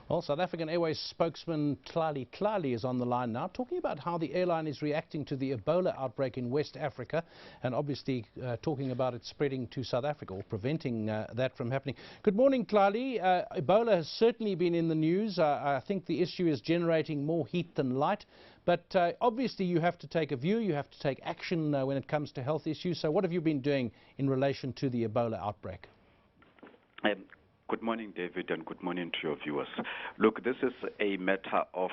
Well, South African Airways spokesman Tlali is on the line now, talking about how the airline is reacting to the Ebola outbreak in West Africa, and obviously talking about it spreading to South Africa, or preventing that from happening. Good morning, Tlali. Ebola has certainly been in the news. I think the issue is generating more heat than light, but obviously you have to take a view, you have to take action when it comes to health issues. So what have you been doing in relation to the Ebola outbreak? Good morning, David, and good morning to your viewers. Look, this is a matter of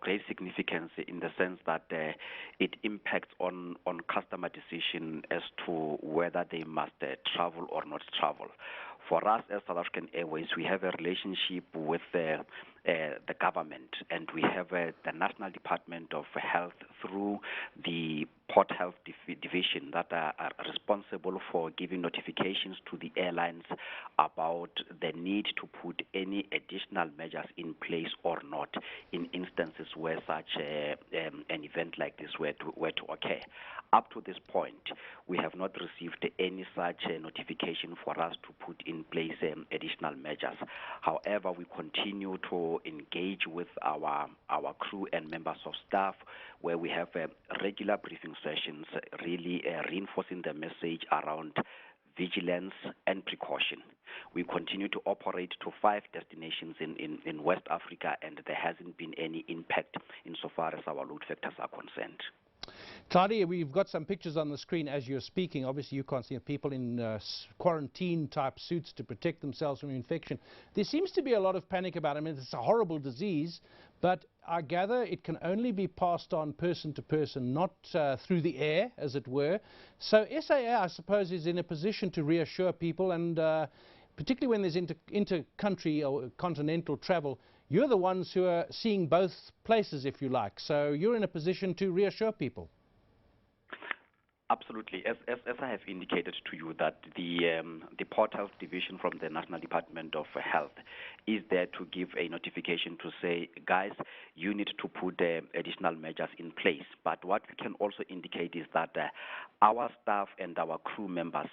great significance in the sense that it impacts on customer decision as to whether they must travel or not travel. For us as South African Airways, we have a relationship with the government, and we have the National Department of Health through the Port Health Division that are responsible for giving notifications to the airlines about the need to put any additional measures in place or not in instances where such an event like this were to occur. Up to this point, we have not received any such notification for us to put in place additional measures. However, we continue to engage with our crew and members of staff, where we have regular briefing sessions, really reinforcing the message around vigilance and precaution. We continue to operate to 5 destinations in West Africa, and there hasn't been any impact insofar as our load factors are concerned. Tlali, we've got some pictures on the screen as you're speaking. Obviously, you can't see people in quarantine-type suits to protect themselves from infection. There seems to be a lot of panic about it. I mean, it's a horrible disease, but I gather it can only be passed on person to person, not through the air, as it were. So SAA, I suppose, is in a position to reassure people, and particularly when there's inter-country or continental travel, you're the ones who are seeing both places, if you like. So you're in a position to reassure people. Absolutely. As I have indicated to you, that the Port Health Division from the National Department of Health is there to give a notification to say, guys, you need to put additional measures in place. But what we can also indicate is that our staff and our crew members,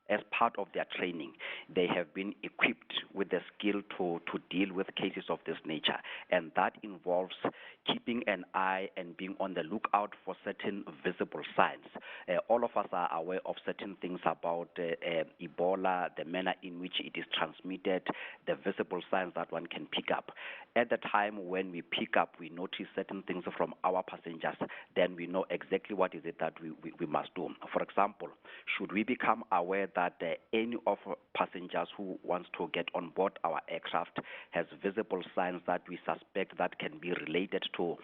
as part of their training, they have been equipped with the skill to deal with cases of this nature, and that involves keeping an eye and being on the lookout for certain visible signs. All of us are aware of certain things about Ebola, the manner in which it is transmitted, the visible signs that one can pick up. At the time when we pick up, we notice certain things from our passengers, then we know exactly what is it that we must do. For example, should we become aware that any of passengers who wants to get on board our aircraft has visible signs that we suspect that can be related to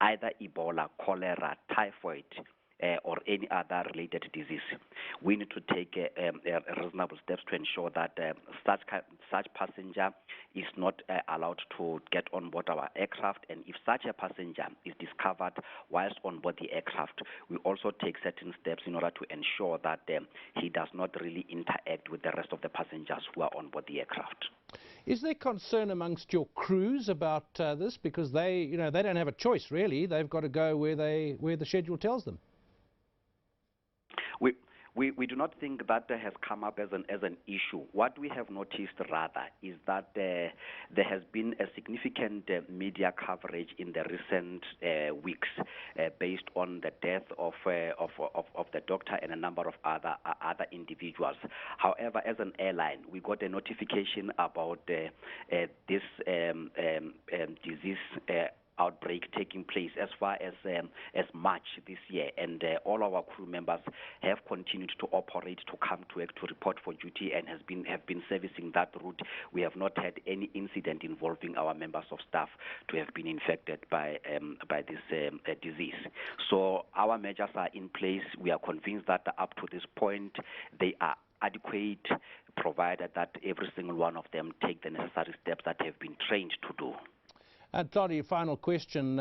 either Ebola, cholera, typhoid, or any other related disease, we need to take reasonable steps to ensure that such passenger is not allowed to get on board our aircraft. And if such a passenger is discovered whilst on board the aircraft, we also take certain steps in order to ensure that he does not really interact with the rest of the passengers who are on board the aircraft. Is there concern amongst your crews about this, because they don't have a choice really? They've got to go where the schedule tells them. We do not think that has come up as an issue. What we have noticed rather is that there has been a significant media coverage in the recent weeks based on the death of the doctor and a number of other individuals. However, as an airline, we got a notification about this disease outbreak taking place as far as March this year, and all our crew members have continued to operate, to come to work, to report for duty, and have been servicing that route. We have not had any incident involving our members of staff to have been infected by this disease. So our measures are in place. We are convinced that up to this point they are adequate, provided that every single one of them take the necessary steps that have been trained to do. Tlali, final question.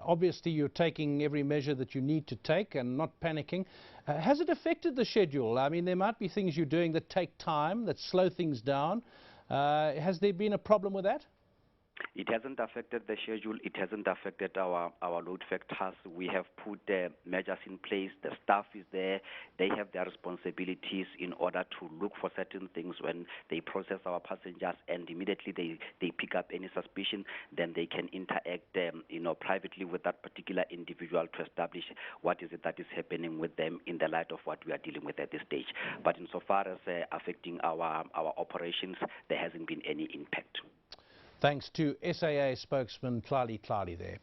Obviously, you're taking every measure that you need to take and not panicking. Has it affected the schedule? I mean, there might be things you're doing that take time, that slow things down. Has there been a problem with that? It hasn't affected the schedule. It hasn't affected our load factors. We have put measures in place. The staff is there. They have their responsibilities in order to look for certain things when they process our passengers, and immediately they pick up any suspicion, then they can interact privately with that particular individual to establish what is it that is happening with them in the light of what we are dealing with at this stage. But insofar as affecting our operations, there hasn't been any impact. Thanks to SAA spokesman Tlali there.